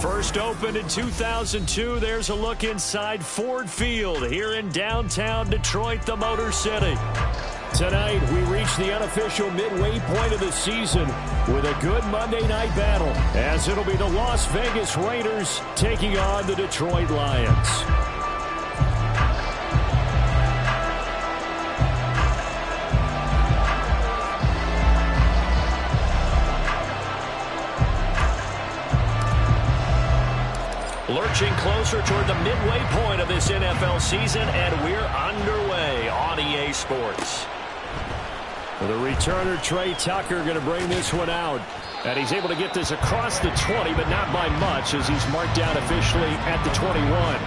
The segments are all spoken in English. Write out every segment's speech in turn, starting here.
First opened in 2002, there's a look inside Ford Field here in downtown Detroit, the Motor City. Tonight, we reach the unofficial midway point of the season with a good Monday night battle, as it'll be the Las Vegas Raiders taking on the Detroit Lions. Lurching closer toward the midway point of this NFL season, and we're underway on EA Sports. The returner, Trey Tucker, going to bring this one out. And he's able to get this across the 20, but not by much, as he's marked down officially at the 21.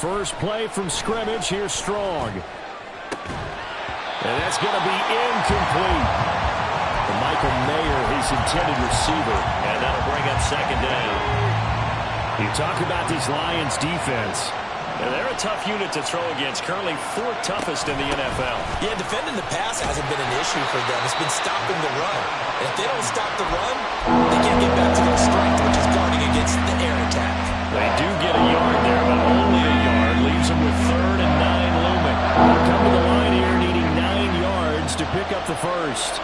First play from scrimmage. Here's Strong. And that's going to be incomplete. Michael Mayer, his intended receiver. And that'll bring up second down. You talk about this Lions defense. And they're a tough unit to throw against. Currently fourth toughest in the NFL. Yeah, defending the pass hasn't been an issue for them. It's been stopping the run. And if they don't stop the run, they can't get back to their strength, which is guarding against the air attack. They do get a yard there, but only a yard. Leaves them with 3rd and 9 looming. Come to the line here needing 9 yards to pick up the first.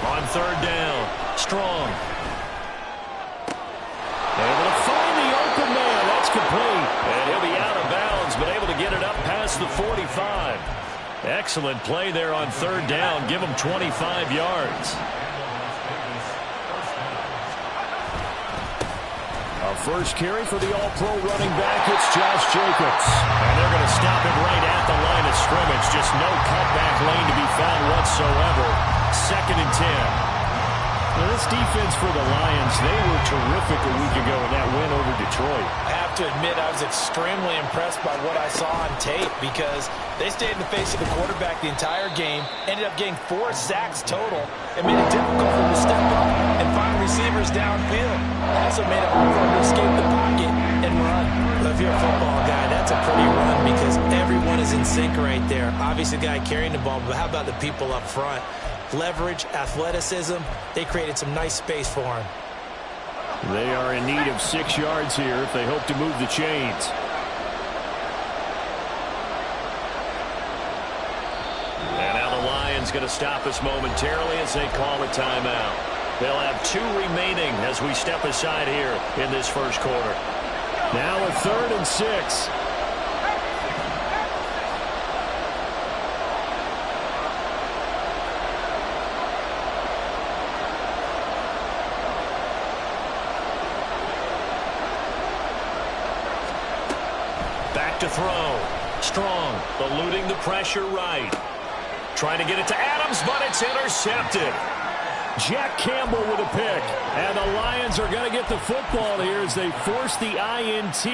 On 3rd down, Strong. Able to find the open man. That's complete. And he'll be out of bounds, but able to get it up past the 45. Excellent play there on 3rd down. Give him 25 yards. Our first carry for the All-Pro running back, it's Josh Jacobs. And they're going to stop him right at the line of scrimmage. Just no cutback lane to be found whatsoever. 2nd and 10. Now, this defense for the Lions, they were terrific a week ago in that win over Detroit. I have to admit, I was extremely impressed by what I saw on tape because they stayed in the face of the quarterback the entire game, ended up getting 4 sacks total, and made it difficult for him to step up and find receivers downfield. Also made it hard for him to escape the pocket and run. But if you're a football guy, that's a pretty run because everyone is in sync right there. Obviously, the guy carrying the ball, but how about the people up front? Leverage, athleticism, they created some nice space for him. They are in need of 6 yards here if they hope to move the chains. And now the Lions going to stop us momentarily as they call a timeout. They'll have 2 remaining as we step aside here in this first quarter. Now a 3rd and 6. To throw. Strong, eluding the pressure right. Trying to get it to Adams, but it's intercepted. Jack Campbell with a pick. And the Lions are going to get the football here as they force the INT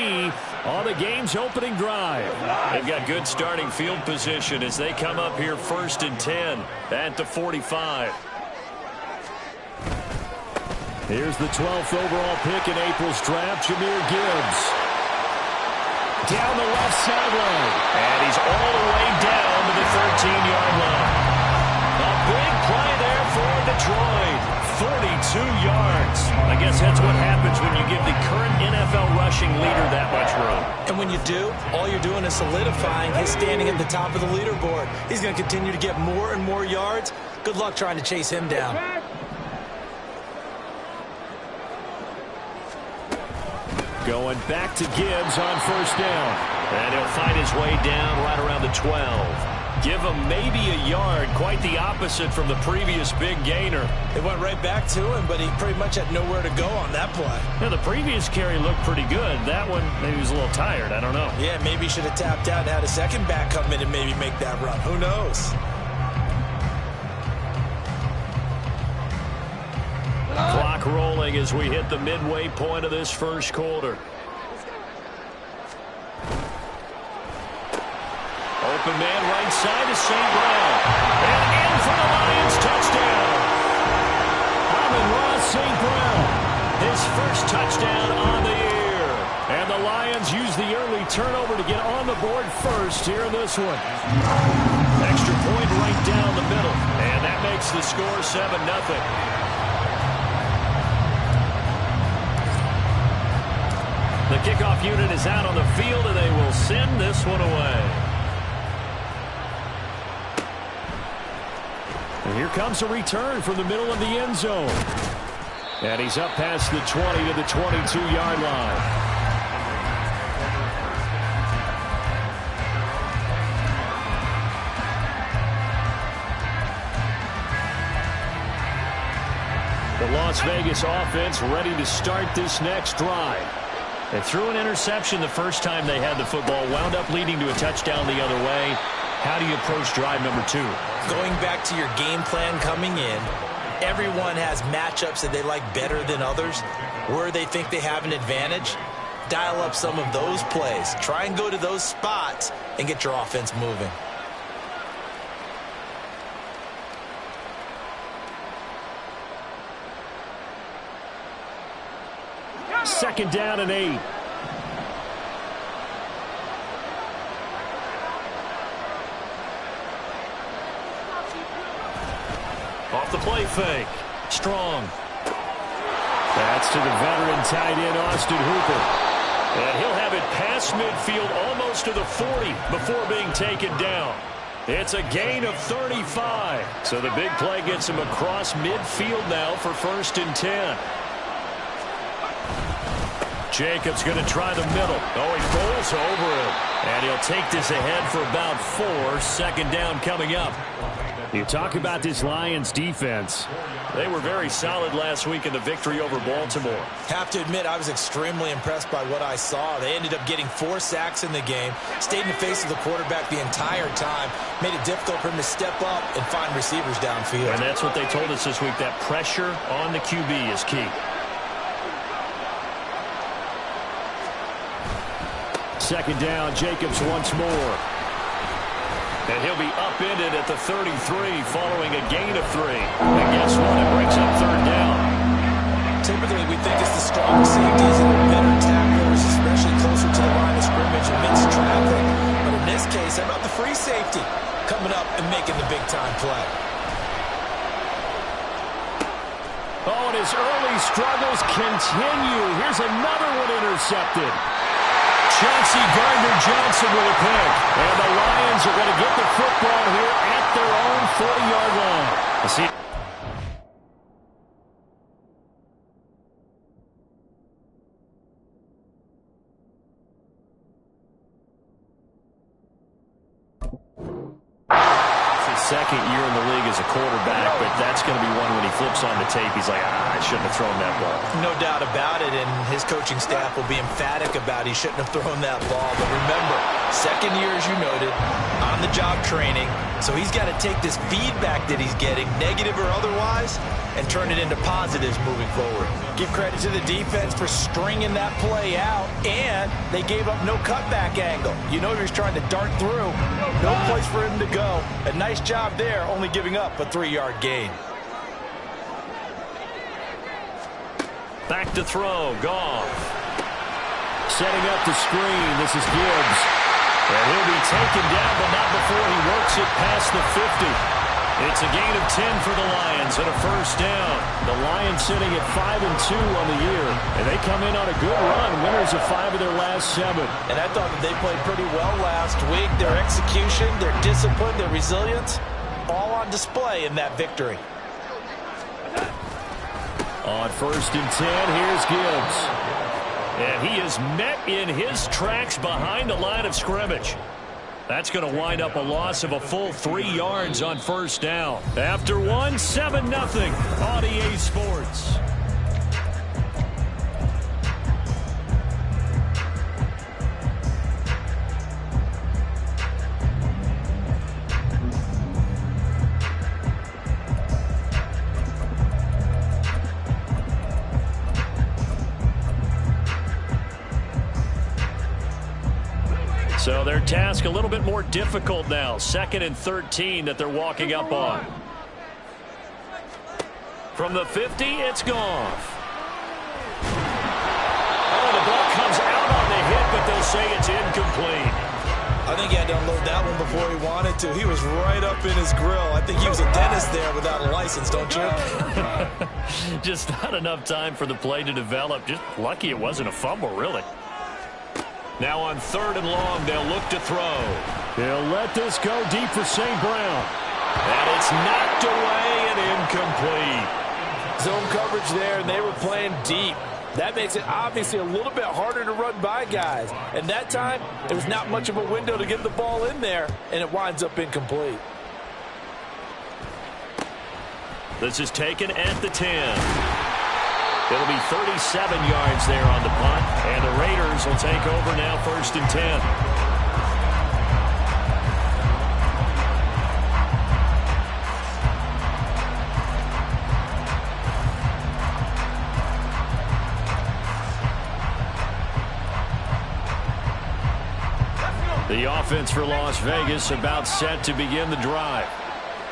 on the game's opening drive. They've got good starting field position as they come up here 1st and 10 at the 45. Here's the 12th overall pick in April's draft, Jahmyr Gibbs. Down the left sideline. And he's all the way down to the 13-yard line. A big play there for Detroit. 42 yards. I guess that's what happens when you give the current NFL rushing leader that much room. And when you do, all you're doing is solidifying his standing at the top of the leaderboard. He's going to continue to get more and more yards. Good luck trying to chase him down. Going back to Gibbs on 1st down. And he'll find his way down right around the 12. Give him maybe a yard. Quite the opposite from the previous big gainer. They went right back to him, but he pretty much had nowhere to go on that play. Now, the previous carry looked pretty good. That one, maybe he was a little tired. I don't know. Yeah, maybe he should have tapped out and had a second back come in and maybe make that run. Who knows? Clock rolling as we hit the midway point of this first quarter. open man right side to St. Brown. And in for the Lions touchdown. Amon-Ra St. Brown, his first touchdown on the year. And the Lions use the early turnover to get on the board first here in this one. Extra point right down the middle. And that makes the score 7-0. The kickoff unit is out on the field, and they will send this one away. And here comes a return from the middle of the end zone. And he's up past the 20 to the 22-yard line. The Las Vegas offense ready to start this next drive. They threw an interception the first time they had the football, wound up leading to a touchdown the other way. How do you approach drive number 2? Going back to your game plan coming in, everyone has matchups that they like better than others. Where they think they have an advantage, dial up some of those plays. Try and go to those spots and get your offense moving. Second down and 8. Off the play fake. Strong. That's to the veteran tight end, Austin Hooper. And he'll have it past midfield almost to the 40 before being taken down. It's a gain of 35. So the big play gets him across midfield now for 1st and 10. Jacobs going to try the middle. Oh, he rolls over him. And he'll take this ahead for about 4. 2nd down coming up. You talk about this Lions defense. They were very solid last week in the victory over Baltimore. Have to admit, I was extremely impressed by what I saw. They ended up getting 4 sacks in the game, stayed in the face of the quarterback the entire time, made it difficult for him to step up and find receivers downfield. And that's what they told us this week, that pressure on the QB is key. 2nd down, Jacobs once more. And he'll be upended at the 33 following a gain of 3. And guess what? It brings up 3rd down. Typically, we think it's the strong safeties and the better tacklers, especially closer to the line of scrimmage amidst traffic. But in this case, how about the free safety coming up and making the big-time play? Oh, and his early struggles continue. Here's another one intercepted. Chauncey Gardner-Johnson with a pick. And the Lions are going to get the football here at their own 40-yard line. See. Second year in the league as a quarterback, but that's going to be one when he flips on the tape, he's like, I shouldn't have thrown that ball. No doubt about it, and his coaching staff will be emphatic about he shouldn't have thrown that ball. But remember, second year, as you noted, on-the-job training, so he's got to take this feedback that he's getting, negative or otherwise, and turn it into positives moving forward. Give credit to the defense for stringing that play out, and they gave up no cutback angle. You know he was trying to dart through. No place for him to go. A nice job there, only giving up a 3-yard gain. Back to throw, Goff. Setting up the screen, this is Gibbs. And he'll be taken down, but not before he works it past the 50. It's a gain of 10 for the Lions and a 1st down. The Lions sitting at 5-2 on the year, and they come in on a good run, winners of 5 of their last 7. And I thought that they played pretty well last week. Their execution, their discipline, their resilience, all on display in that victory. On 1st and 10, here's Gibbs. And he is met in his tracks behind the line of scrimmage. That's going to wind up a loss of a full 3 yards on 1st down. After 1, 7-0 on EA Sports. So their task a little bit more difficult now. 2nd and 13 that they're walking up on. From the 50, it's Goff. Oh, the ball comes out on the hit, but they'll say it's incomplete. I think he had to unload that one before he wanted to. He was right up in his grill. I think he was a dentist there without a license, don't you? Just not enough time for the play to develop. Just lucky it wasn't a fumble, really. Now on 3rd and long, they'll look to throw. They'll let this go deep for St. Brown. And it's knocked away and incomplete. Zone coverage there, and they were playing deep. That makes it obviously a little bit harder to run by guys. And that time, there was not much of a window to get the ball in there, and it winds up incomplete. This is taken at the 10. It'll be 37 yards there on the punt, and the Raiders will take over now 1st and 10. The offense for Las Vegas about set to begin the drive.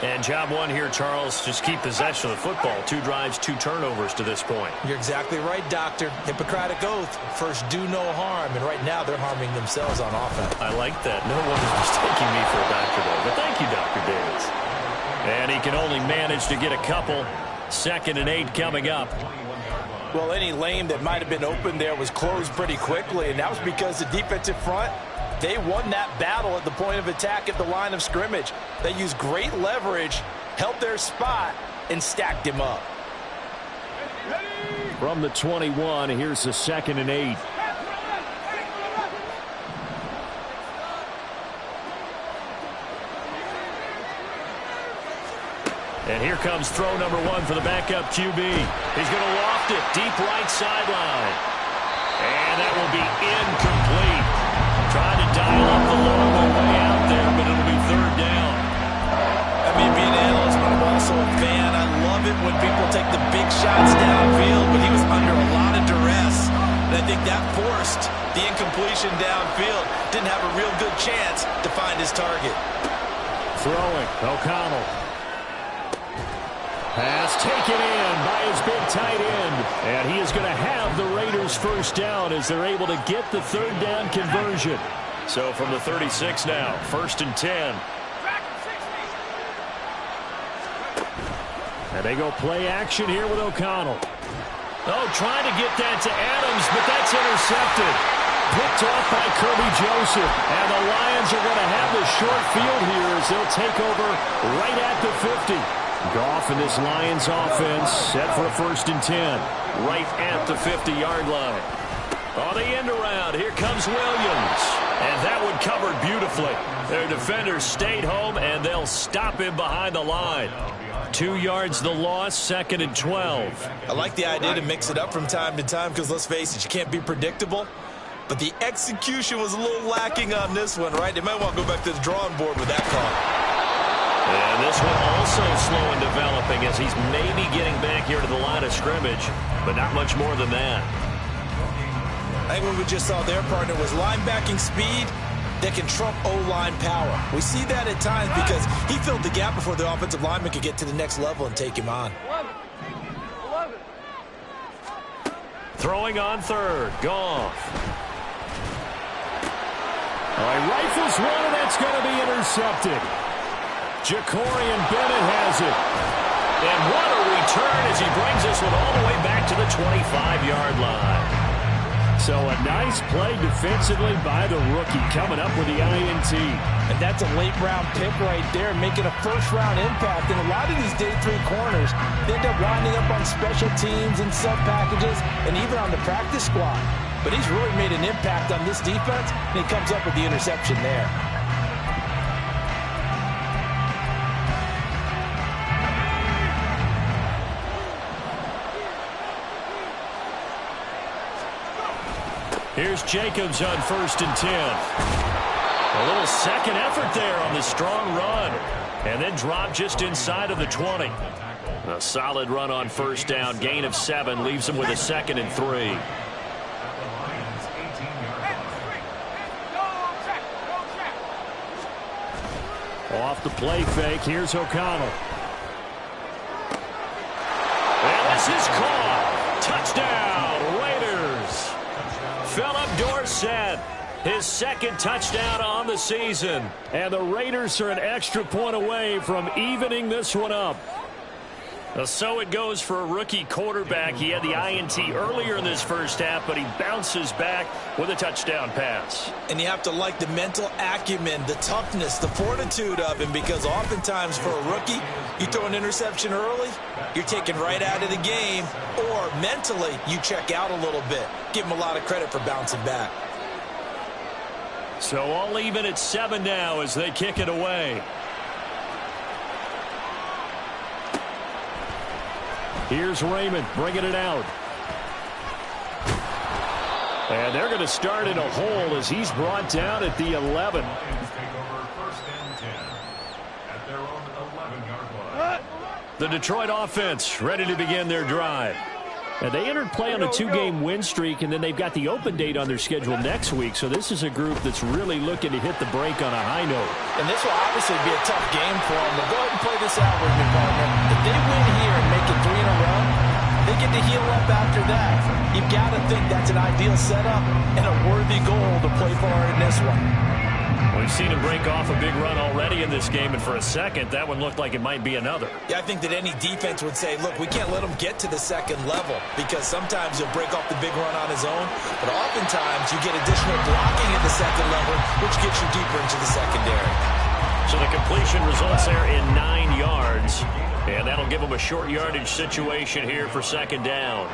And job one here, Charles, just keep possession of the football. 2 drives, 2 turnovers to this point. You're exactly right, Doctor. Hippocratic oath, first do no harm. And right now they're harming themselves on offense. I like that. No one is mistaking me for a doctor, though. But thank you, Dr. Davis. And he can only manage to get a couple. 2nd and 8 coming up. Well, any lane that might have been open there was closed pretty quickly. And that was because the defensive front, they won that battle at the point of attack at the line of scrimmage. They used great leverage, held their spot, and stacked him up. From the 21, here's the 2nd and 8. And here comes throw number 1 for the backup QB. He's going to loft it deep right sideline. And that will be incomplete. Trying to dial up the long way out there, but it'll be 3rd down. I mean, being an analyst, but I'm also a fan. I love it when people take the big shots downfield, but he was under a lot of duress. And I think that forced the incompletion downfield. Didn't have a real good chance to find his target. Throwing, O'Connell. Pass taken in by his big tight end. And he is going to have the Raiders 1st down as they're able to get the 3rd down conversion. So from the 36 now, 1st and 10. And they go play action here with O'Connell. Oh, trying to get that to Adams, but that's intercepted. Picked off by Kirby Joseph. And the Lions are going to have the short field here as they'll take over right at the 50. Goff in this Lions offense set for a 1st and 10. Right at the 50-yard line. On the end around, here comes Williams. And that one covered beautifully. Their defenders stayed home, and they'll stop him behind the line. 2 yards the loss, 2nd and 12. I like the idea to mix it up from time to time because, let's face it, you can't be predictable. But the execution was a little lacking on this one, right? They might want to go back to the drawing board with that call. And this one also slow in developing as he's maybe getting back here to the line of scrimmage, but not much more than that. I think what we just saw their partner was linebacking speed that can trump O-line power. We see that at times because he filled the gap before the offensive lineman could get to the next level and take him on. 11. Throwing on 3rd, Goff. All right, rifles one, and that's going to be intercepted. Jacorian Bennett has it. And what a return as he brings this one all the way back to the 25-yard line. So a nice play defensively by the rookie coming up with the INT. And that's a late-round pick right there, making a first-round impact. And a lot of these day 3 corners, they end up winding up on special teams and sub-packages and even on the practice squad. But he's really made an impact on this defense, and he comes up with the interception there. Here's Jacobs on 1st and 10. A little second effort there on the strong run. And then drop just inside of the 20. A solid run on 1st down. Gain of 7 leaves him with a 2nd and 3. Off the play fake, here's O'Connell. And this is caught. Touchdown, Raiders. Philip Dorsett, his second touchdown on the season. And the Raiders are an extra point away from evening this one up. So it goes for a rookie quarterback. He had the INT earlier in this first half, but he bounces back with a touchdown pass. And you have to like the mental acumen, the toughness, the fortitude of him, because oftentimes for a rookie, you throw an interception early, you're taken right out of the game, or mentally you check out a little bit. Give him a lot of credit for bouncing back. So all even at 7 now as they kick it away. Here's Raymond bringing it out. And they're going to start in a hole as he's brought down at the 11. The Detroit offense ready to begin their drive. And they entered play on a 2-game win streak, and then they've got the open date on their schedule next week. So this is a group that's really looking to hit the break on a high note. And this will obviously be a tough game for them. But go ahead and play this out with me, partner. If they win here and make it 3 in a row, they get to heal up after that. You've got to think that's an ideal setup and a worthy goal to play for in this one. We've seen him break off a big run already in this game, and for a second, that one looked like it might be another. Yeah, I think that any defense would say, look, we can't let him get to the second level, because sometimes he'll break off the big run on his own, but oftentimes you get additional blocking at the second level, which gets you deeper into the secondary. So the completion results there in 9 yards, and that'll give him a short yardage situation here for second down.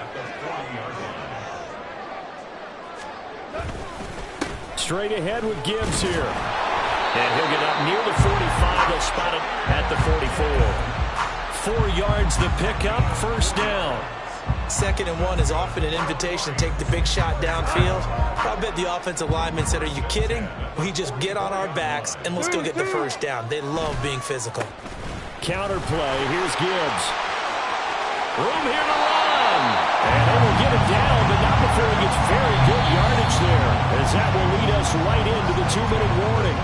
Straight ahead with Gibbs here. And he'll get up near the 45. They'll spot it at the 44. 4 yards to pick up, first down. 2nd and 1 is often an invitation to take the big shot downfield. I bet the offensive lineman said, are you kidding? We just get on our backs and let's go get the first down. They love being physical. Counter play. Here's Gibbs. Room here to run. And they will get it down, but not before he gets very good yardage there, as that will lead us right into the 2-minute warning.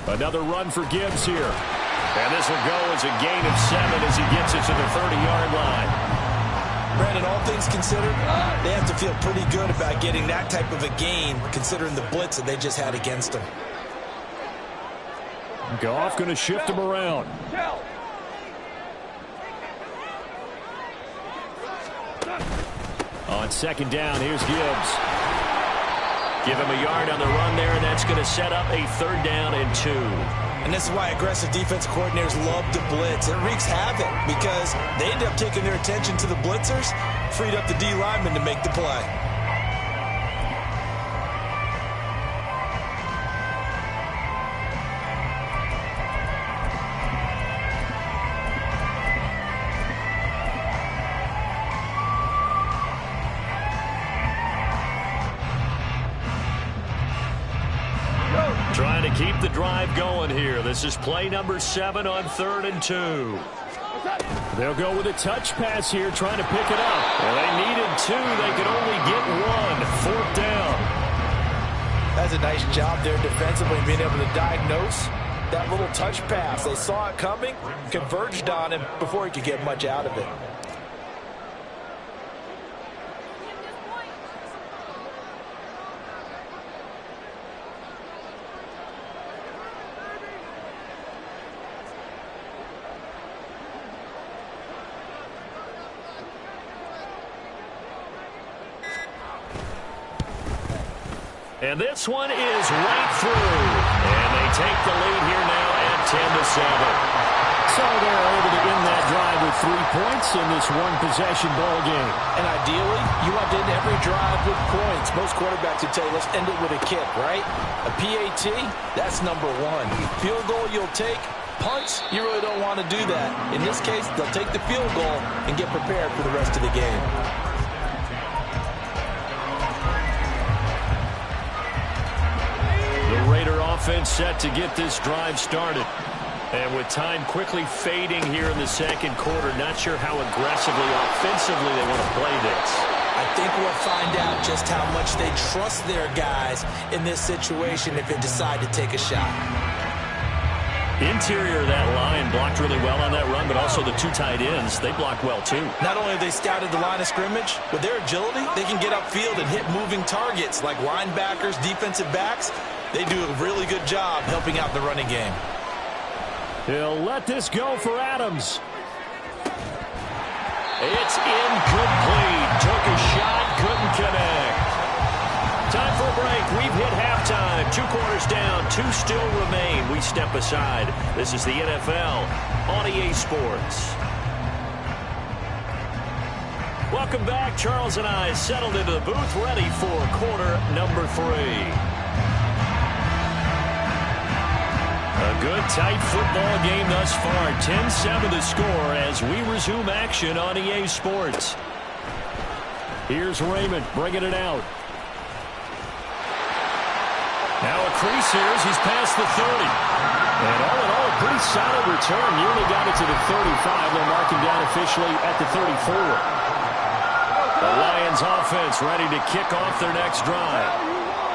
Another run for Gibbs here. And this will go as a gain of 7 as he gets it to the 30-yard line. Brandon, all things considered, they have to feel pretty good about getting that type of a gain, considering the blitz that they just had against them. Goff going to shift him around. On second down, here's Gibbs. Give him a yard on the run there, and that's going to set up a 3rd down and 2. And this is why aggressive defense coordinators love to blitz. It wreaks havoc because they end up taking their attention to the blitzers, freed up the D lineman to make the play. Trying to keep the drive going here. This is play number 7 on 3rd and 2. They'll go with a touch pass here, trying to pick it up. Well, they needed 2. They could only get 1. 4th down. That's a nice job there defensively, being able to diagnose that little touch pass. They saw it coming, converged on him before he could get much out of it. And this one is right through. And they take the lead here now at 10-7. So they're able to end that drive with 3 points in this one-possession ball game. And ideally, you want to end every drive with points. Most quarterbacks would tell you, let's end it with a kick, right? A PAT, that's number 1. Field goal you'll take, Punts, you really don't want to do that. In this case, they'll take the field goal and get prepared for the rest of the game. The Raider offense set to get this drive started. And with time quickly fading here in the second quarter, not sure how aggressively, offensively they want to play this. I think we'll find out just how much they trust their guys in this situation if they decide to take a shot. Interior of that line blocked really well on that run, but also the two tight ends, they blocked well too. Not only have they scouted the line of scrimmage, with their agility, they can get upfield and hit moving targets like linebackers, defensive backs. They do a really good job helping out the running game. He'll let this go for Adams. It's incomplete. Took a shot, couldn't connect. Time for a break. We've hit halftime. 2 quarters down, 2 still remain. We step aside. This is the NFL on EA Sports. Welcome back. Charles and I settled into the booth, ready for quarter number 3. A good, tight football game thus far. 10-7 to score as we resume action on EA Sports. Here's Raymond bringing it out. Now a crease here as he's past the 30. And all in all, a pretty solid return. Nearly got it to the 35. They'll mark him down officially at the 34. The Lions offense ready to kick off their next drive.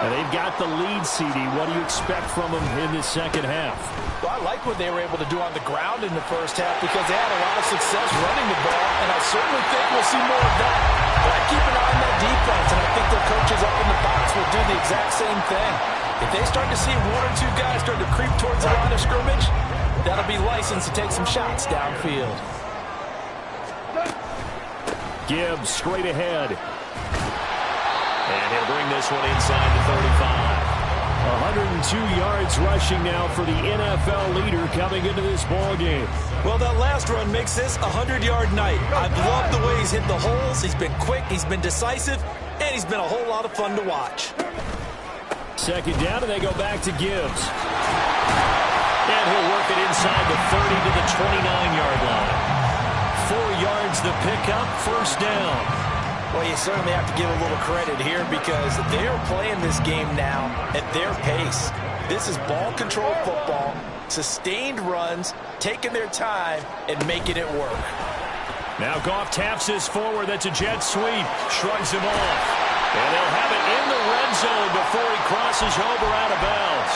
And they've got the lead, CD. What do you expect from them in this second half? Well, I like what they were able to do on the ground in the first half because they had a lot of success running the ball, and I certainly think we'll see more of that. But I keep an eye on that defense, and I think their coaches up in the box will do the exact same thing. If they start to see 1 or 2 guys start to creep towards the line of scrimmage, that'll be licensed to take some shots downfield. Gibbs straight ahead. And he'll bring this one inside the 35. 102 yards rushing now for the NFL leader coming into this ball game. Well, that last run makes this a 100-yard night. I've loved the way he's hit the holes. He's been quick, he's been decisive, and he's been a whole lot of fun to watch. Second down, and they go back to Gibbs. And he'll work it inside the 30 to the 29-yard line. 4 yards the pickup, first down. Well, you certainly have to give a little credit here because they're playing this game now at their pace. This is ball-controlled football, sustained runs, taking their time, and making it work. Now Goff taps this forward. That's a jet sweep. Shrugs him off. And they'll have it in the red zone before he crosses over out of bounds.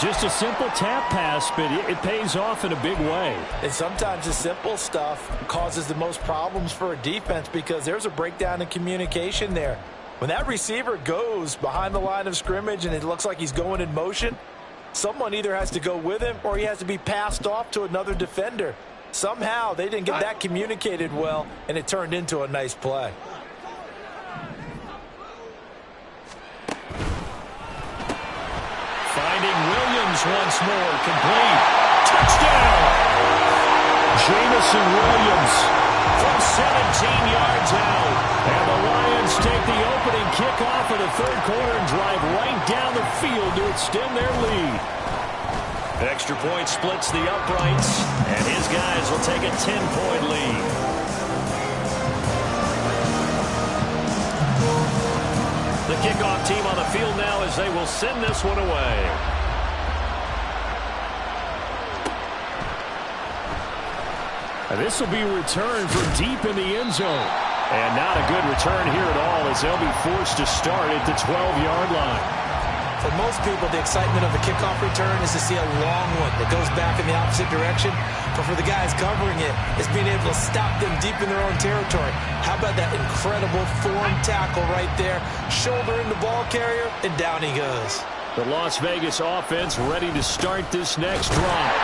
Just a simple tap pass, but it pays off in a big way. And sometimes the simple stuff causes the most problems for a defense because there's a breakdown in communication there. When that receiver goes behind the line of scrimmage and it looks like he's going in motion, someone either has to go with him or he has to be passed off to another defender. Somehow they didn't get that communicated well, and it turned into a nice play. Finding Williams once more, complete. Touchdown! Jameson Williams from 17 yards out. And the Lions take the opening kickoff of the third quarter and drive right down the field to extend their lead. Extra point splits the uprights, and his guys will take a 10-point lead. The kickoff team on the field now as they will send this one away. And this will be returned from deep in the end zone. And not a good return here at all as they'll be forced to start at the 12-yard line. For most people, the excitement of the kickoff return is to see a long one that goes back in the opposite direction. But for the guys covering it, it's being able to stop them deep in their own territory. How about that incredible form tackle right there? Shoulder in the ball carrier, and down he goes. The Las Vegas offense ready to start this next drive.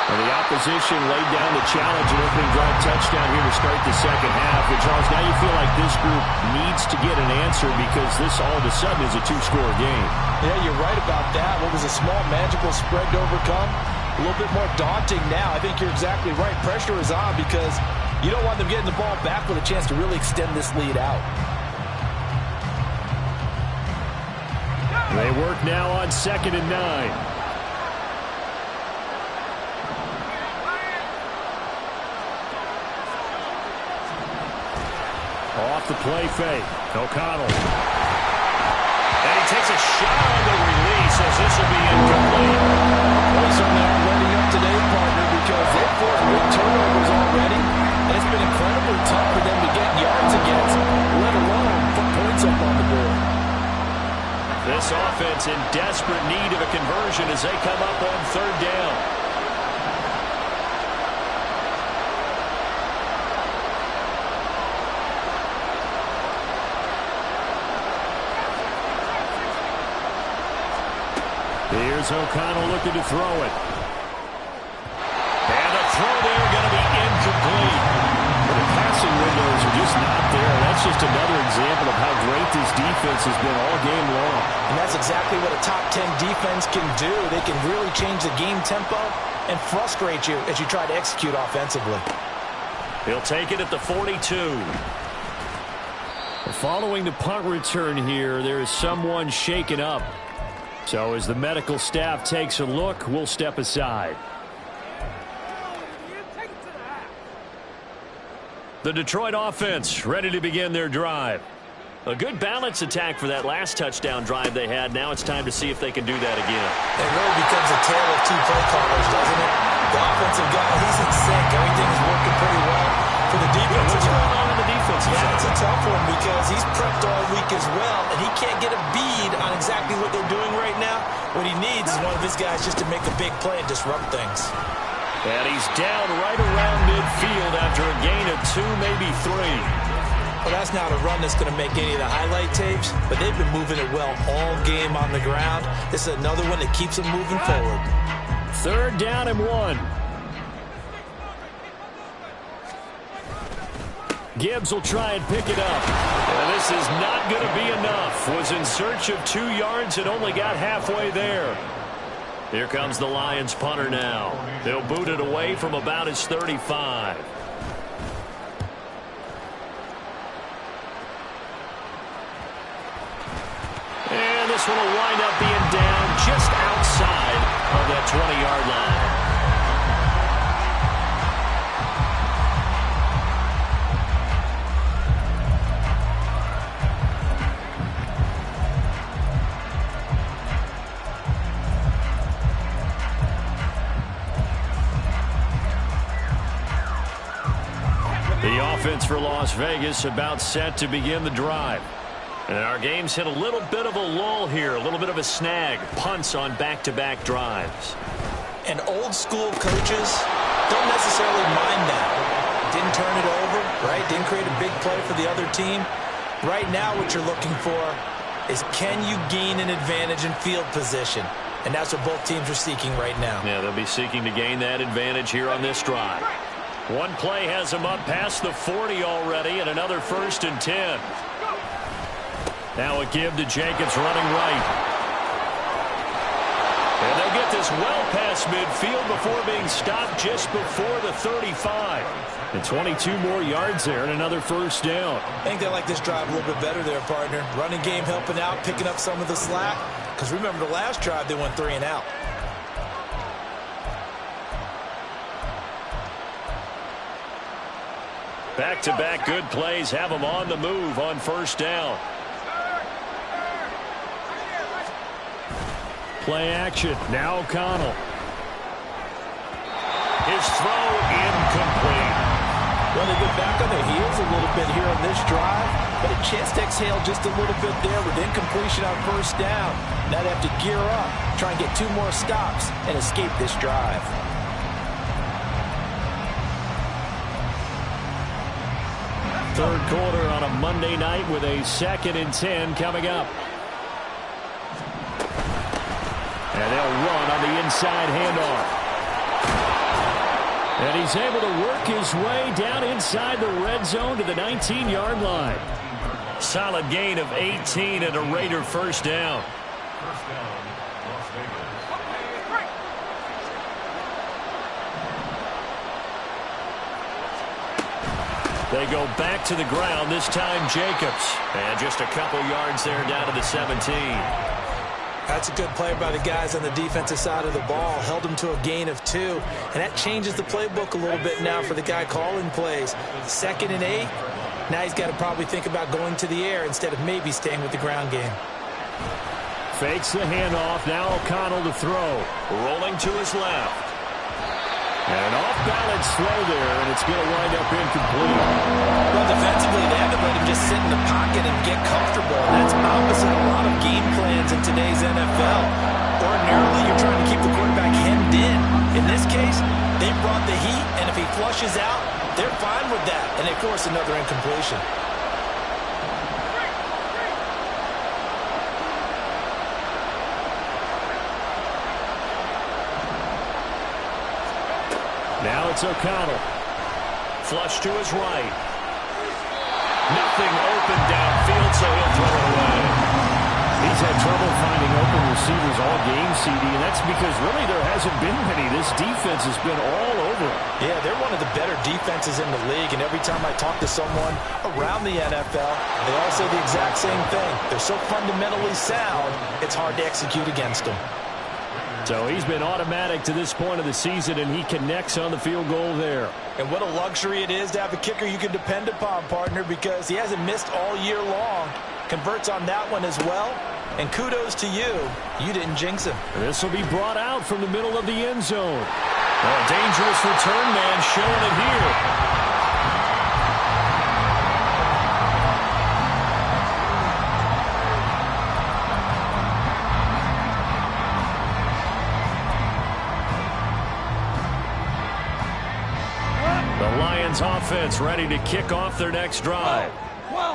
And the opposition laid down the challenge and opening drive touchdown here to start the second half. And Charles, now you feel like this group needs to get an answer because this all of a sudden is a 2-score game. Yeah, you're right about that. What was a small magical spread to overcome, a little bit more daunting now. I think you're exactly right. Pressure is on because you don't want them getting the ball back with a chance to really extend this lead out. They work now on 2nd and 9. Off the play fake. O'Connell. And he takes a shot on the release as this will be incomplete. Boys are now ready up today, partner, because they've forced big turnovers already. And it's been incredibly tough for them to get yards against, let alone put points up on the board. This offense in desperate need of a conversion as they come up on third down. Here's O'Connell looking to throw it. And the throw there going to be incomplete. But the passing windows are just not there. That's just another example of how great this defense has been all game long. And that's exactly what a top 10 defense can do. They can really change the game tempo and frustrate you as you try to execute offensively. He'll take it at the 42. Following the punt return here, there is someone shaken up. So as the medical staff takes a look, we'll step aside. The Detroit offense ready to begin their drive. A good balance attack for that last touchdown drive they had. Now it's time to see if they can do that again. It really becomes a tale of two play callers, doesn't it? The offensive guy, he's in sync. Everything is working pretty well. For the defense, what's going on in the defense? Yeah, it's a tough one because he's prepped all week as well, and he can't get a bead on exactly what they're doing right now. What he needs is one of his guys just to make a big play and disrupt things. And he's down right around midfield after a gain of 2, maybe 3. Well, that's not a run that's going to make any of the highlight tapes, but they've been moving it well all game on the ground. This is another one that keeps them moving forward. Third down and 1. Gibbs will try and pick it up. And this is not going to be enough. Was in search of 2 yards and only got halfway there. Here comes the Lions punter now. They'll boot it away from about his 35. And this one will wind up being down just outside of that 20-yard line. Offense for Las Vegas about set to begin the drive. And our game's hit a little bit of a lull here, a little bit of a snag. Punts on back-to-back drives. And old school coaches don't necessarily mind that. Didn't turn it over, right? Didn't create a big play for the other team. Right now what you're looking for is can you gain an advantage in field position? And that's what both teams are seeking right now. Yeah, they'll be seeking to gain that advantage here on this drive. One play has them up past the 40 already, and another 1st and 10. Now a give to Jacobs running right. And they'll get this well past midfield before being stopped just before the 35. And 22 more yards there and another 1st down. I think they like this drive a little bit better there, partner. Running game helping out, picking up some of the slack. Because remember the last drive, they went 3 and out. Back-to-back good plays have them on the move on 1st down. Play action. Now O'Connell. His throw incomplete. Well, they've been back on their heels a little bit here on this drive, but a chance to exhale just a little bit there with incompletion on 1st down. Now they have to gear up, try and get 2 more stops, and escape this drive. Third quarter on a Monday night with a 2nd and 10 coming up. And they'll run on the inside handoff. And he's able to work his way down inside the red zone to the 19-yard line. Solid gain of 18 and a Raider 1st down. They go back to the ground, this time Jacobs. And just a couple yards there down to the 17. That's a good play by the guys on the defensive side of the ball. Held them to a gain of 2. And that changes the playbook a little bit now for the guy calling plays. 2nd and 8. Now he's got to probably think about going to the air instead of maybe staying with the ground game. Fakes the handoff. Now O'Connell to throw. Rolling to his left. And off-balance throw there, and it's going to wind up incomplete. Well, defensively, they haven't let him just sit in the pocket and get comfortable. And that's opposite a lot of game plans in today's NFL. Ordinarily, you're trying to keep the quarterback hemmed in. In this case, they brought the heat, and if he flushes out, they're fine with that, and they force another incompletion. Now it's O'Connell. Flush to his right. Nothing open downfield, so he'll throw it away. He's had trouble finding open receivers all game, CD, and that's because really there hasn't been many. This defense has been all over him. Yeah, they're one of the better defenses in the league, and every time I talk to someone around the NFL, they all say the exact same thing. They're so fundamentally sound, it's hard to execute against them. So he's been automatic to this point of the season, and he connects on the field goal there. And what a luxury it is to have a kicker you can depend upon, partner, because he hasn't missed all year long. Converts on that one as well. And kudos to you. You didn't jinx him. This will be brought out from the middle of the end zone. Oh, dangerous return man showing it here. Offense ready to kick off their next drive.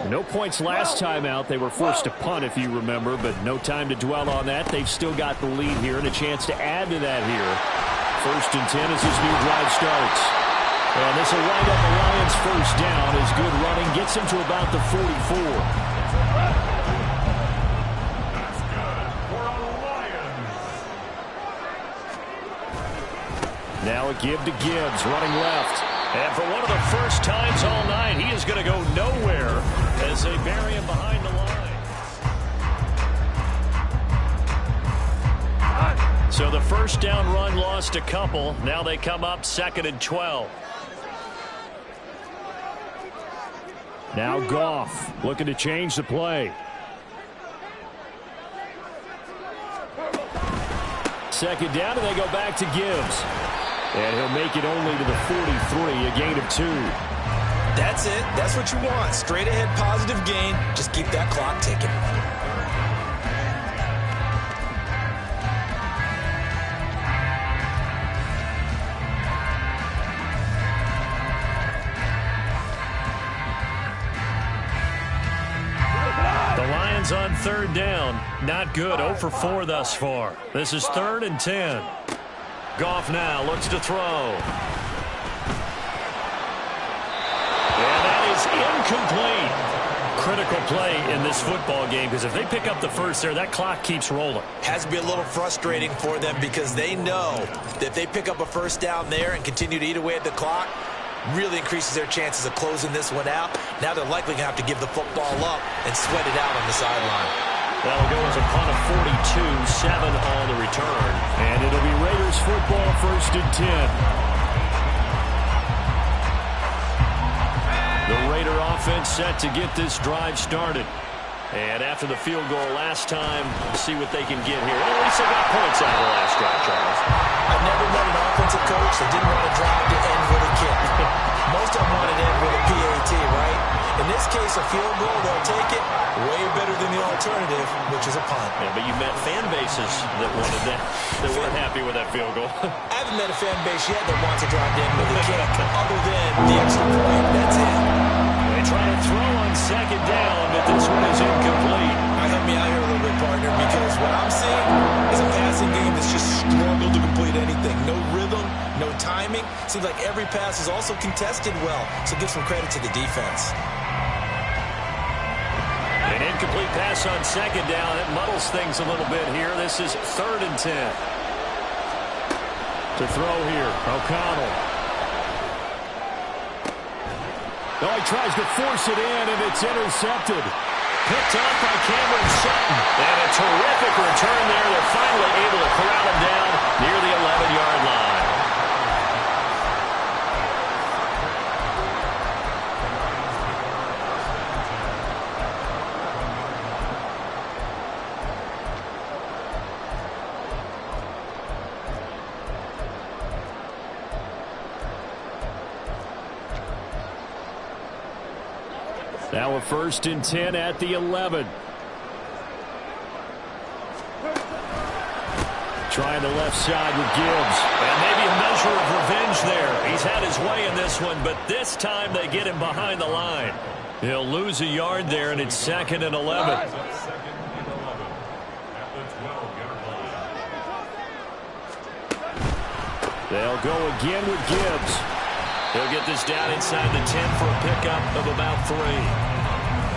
No points last time out. They were forced to punt, if you remember, but no time to dwell on that. They've still got the lead here and a chance to add to that here. 1st and 10 as this new drive starts. And this will wind up the Lions' first down as good running gets them to about the 44. Now a give to Gibbs, running left. And for one of the first times all night, he is going to go nowhere as they bury him behind the line. So the first down run lost a couple. Now they come up 2nd and 12. Now Goff looking to change the play. 2nd down, and they go back to Gibbs. And he'll make it only to the 43, a gain of 2. That's it. That's what you want. Straight ahead positive gain. Just keep that clock ticking. The Lions on 3rd down. Not good. 0 for 4 thus far. This is 3rd and 10. Goff now looks to throw. And that is incomplete. Critical play in this football game because if they pick up the first there, that clock keeps rolling. Has to be a little frustrating for them because they know that if they pick up a first down there and continue to eat away at the clock, really increases their chances of closing this one out. Now they're likely going to have to give the football up and sweat it out on the sideline. That'll go as a punt of 42, 7 on the return. And it'll be Raiders football 1st and 10. The Raider offense set to get this drive started. And after the field goal last time, we'll see what they can get here. At least they got points out of the last drive, Charles. I've never met an offensive coach that didn't want to drive to end with a kick. Most of them wanted to end with a PAT, right? In this case, a field goal, they'll take it. Way better than the alternative, which is a punt. Yeah, but you met fan bases that wanted that, that weren't happy with that field goal. I haven't met a fan base yet that wants to drive to end with a kick, other than the extra point. That's it. They try to throw on 2nd down, but this one is incomplete. Help me out here a little bit, partner, because what I'm seeing is a passing game that's just struggled to complete anything. No rhythm, no timing. Seems like every pass is also contested well, so give some credit to the defense. An incomplete pass on 2nd down. It muddles things a little bit here. This is 3rd and 10. To throw here, O'Connell. Oh, he tries to force it in, and it's intercepted. Picked up by Cameron Sutton. And a terrific return there. They're finally able to corral him down near the 11-yard line. Now a 1st and 10 at the 11. Trying the left side with Gibbs. And maybe a measure of revenge there. He's had his way in this one, but this time they get him behind the line. He'll lose a yard there, and it's 2nd and 11. They'll go again with Gibbs. He'll get this down inside the 10 for a pickup of about 3.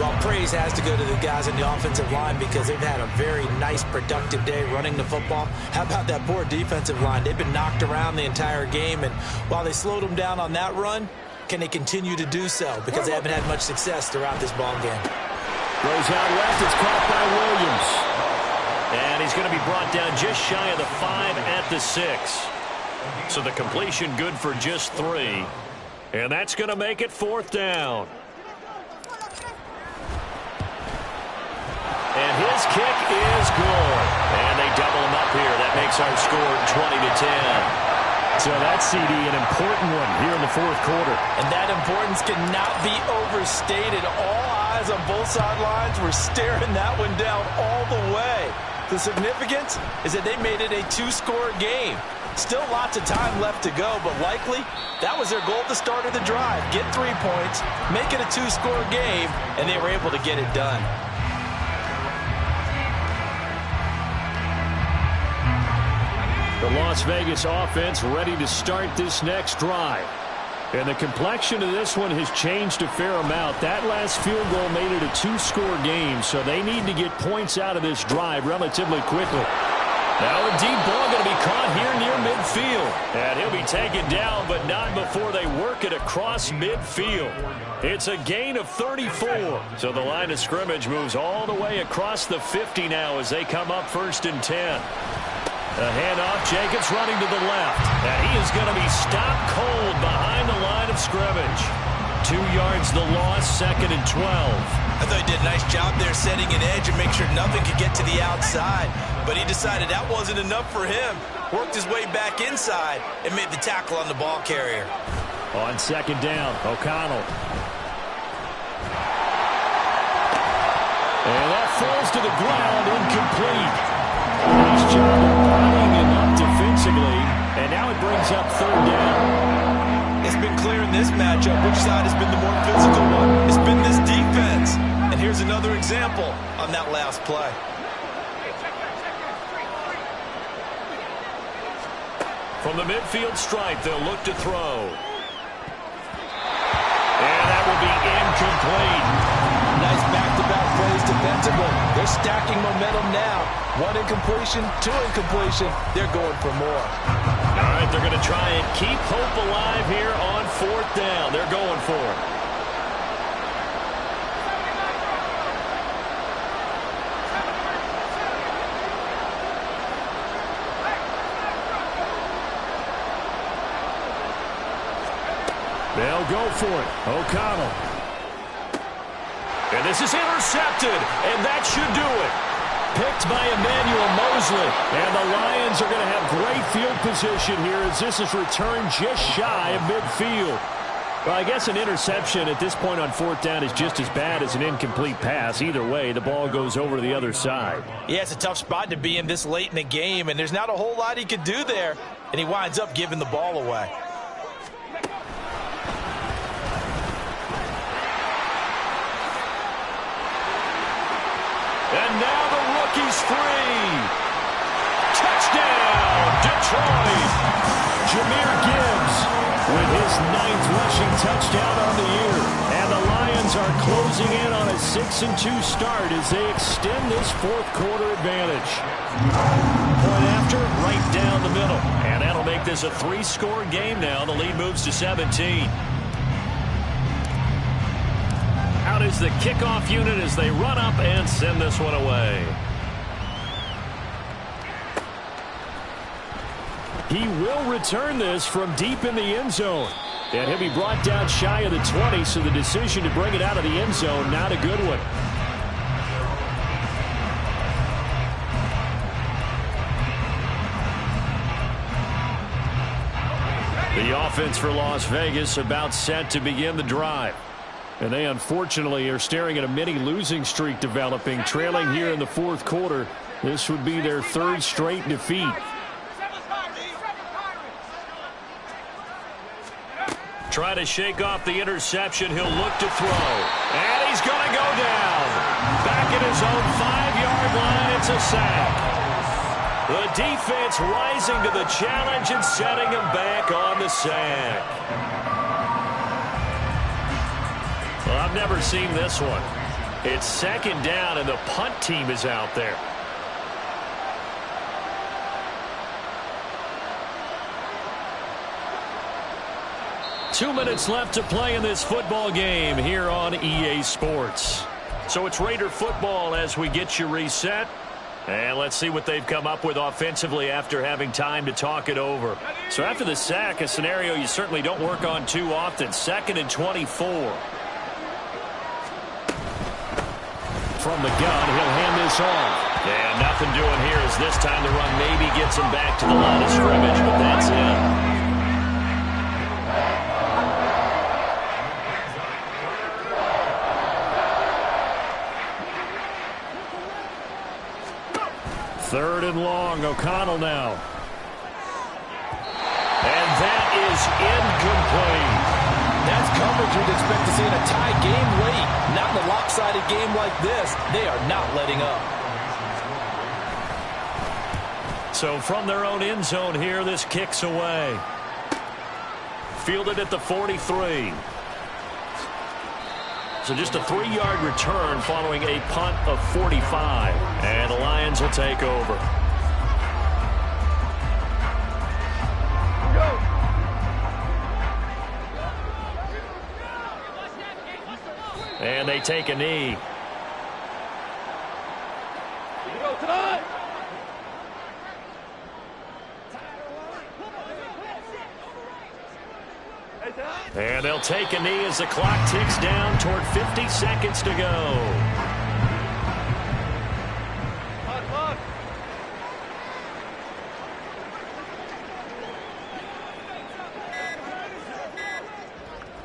Well, praise has to go to the guys on the offensive line because they've had a very nice, productive day running the football. How about that poor defensive line? They've been knocked around the entire game, and while they slowed them down on that run, can they continue to do so? Because they haven't had much success throughout this ball game. Goes out left. It's caught by Williams. And he's going to be brought down just shy of the 5 at the 6. So the completion good for just 3. And that's going to make it 4th down. And his kick is good. And they double him up here. That makes our score 20-10. So that CD, an important one here in the 4th quarter. And that importance cannot be overstated. All eyes on both sidelines were staring that one down all the way. The significance is that they made it a 2-score game. Still lots of time left to go, but likely that was their goal at the start of the drive. Get 3 points, make it a 2-score game, and they were able to get it done. The Las Vegas offense ready to start this next drive. And the complexion of this one has changed a fair amount. That last field goal made it a 2-score game, so they need to get points out of this drive relatively quickly. Now a deep ball going to be caught here near midfield. And he'll be taken down, but not before they work it across midfield. It's a gain of 34. So the line of scrimmage moves all the way across the 50 now as they come up 1st and 10. A handoff, Jacobs running to the left. And he is going to be stopped cold behind the line of scrimmage. 2 yards the loss, 2nd and 12. I thought he did a nice job there setting an edge and make sure nothing could get to the outside. But he decided that wasn't enough for him. Worked his way back inside and made the tackle on the ball carrier. On 2nd down, O'Connell. And that falls to the ground, incomplete. Nice job of running him up defensively, and now it brings up 3rd down. It's been clear in this matchup which side has been the more physical one. It's been this defense. And here's another example on that last play. From the midfield stripe, they'll look to throw. And that will be incomplete. Nice back-to-back plays defensively. They're stacking momentum now. 1 incompletion, 2 incompletion. They're going for more. All right, they're going to try and keep hope alive here on 4th down. They're going for it. They'll go for it. O'Connell. And this is intercepted, and that should do it. Picked by Emmanuel Mosley. And the Lions are going to have great field position here as this is returned just shy of midfield. Well, I guess an interception at this point on 4th down is just as bad as an incomplete pass. Either way, the ball goes over to the other side. Yeah, it's a tough spot to be in this late in the game, and there's not a whole lot he could do there. And he winds up giving the ball away. And now the rookie's free. Touchdown, Detroit. Jahmyr Gibbs with his 9th rushing touchdown on the year. And the Lions are closing in on a 6-2 start as they extend this 4th quarter advantage. Point after, right down the middle. And that'll make this a 3-score game now. The lead moves to 17. Out is the kickoff unit as they run up and send this one away. He will return this from deep in the end zone. And he'll be brought down shy of the 20, so the decision to bring it out of the end zone, not a good one. The offense for Las Vegas about set to begin the drive. And they unfortunately are staring at a mini losing streak developing, trailing here in the fourth quarter. This would be their third straight defeat. Trying to shake off the interception. He'll look to throw. And he's going to go down. Back at his own 5-yard line. It's a sack. The defense rising to the challenge and setting him back on the sack. Well, I've never seen this one. It's second down, and the punt team is out there. Two minutes left to play in this football game here on EA Sports. So it's Raider football as we get you reset. And let's see what they've come up with offensively after having time to talk it over. So after the sack, a scenario you certainly don't work on too often. 2nd and 24. From the gun, he'll hand this off. Yeah, nothing doing here as this time the run maybe gets him back to the line of scrimmage, but that's it. Third and long, O'Connell now. And that is incomplete. That's coverage you'd expect to see in a tie game late. Not in a lopsided game like this. They are not letting up. So from their own end zone here, this kicks away. Fielded at the 43. So just a 3-yard return following a punt of 45. And the Lions will take over. And they take a knee. And they'll take a knee as the clock ticks down toward 50 seconds to go.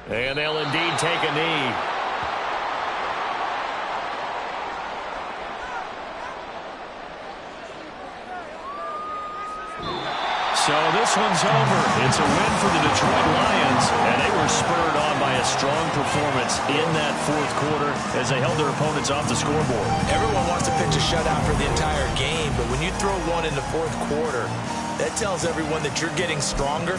And they'll indeed take a knee. So this one's over. It's a win for the Detroit Lions, and they were spurred on by a strong performance in that fourth quarter as they held their opponents off the scoreboard. Everyone wants to pitch a shutout for the entire game, but when you throw one in the fourth quarter, that tells everyone that you're getting stronger.